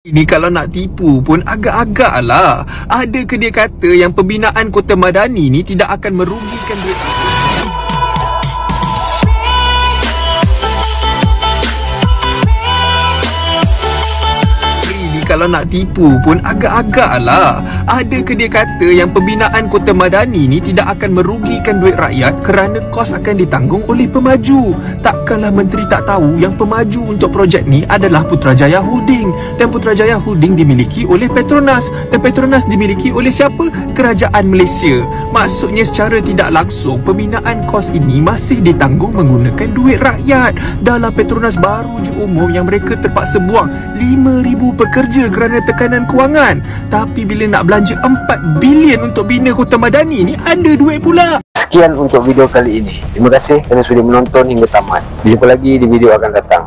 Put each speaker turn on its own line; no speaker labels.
Ini kalau nak tipu pun agak-agak lah. Ada ke dia kata yang pembinaan Kota Madani ni tidak akan merugikan duit? Kalau nak tipu pun agak-agak lah. Ada ke dia kata yang pembinaan Kota Madani ni tidak akan merugikan duit rakyat kerana kos akan ditanggung oleh pemaju? Takkanlah menteri tak tahu yang pemaju untuk projek ni adalah Putrajaya Holding, dan Putrajaya Holding dimiliki oleh Petronas, dan Petronas dimiliki oleh siapa? Kerajaan Malaysia. Maksudnya secara tidak langsung pembinaan kos ini masih ditanggung menggunakan duit rakyat. Dalam Petronas baru je umum yang mereka terpaksa buang 5,000 pekerja kerana tekanan kewangan. Tapi bila nak belanja 4 bilion untuk bina Kota Madani ni, ada duit pula.
Sekian untuk video kali ini. Terima kasih kerana sudi menonton hingga tamat. Jumpa lagi di video akan datang.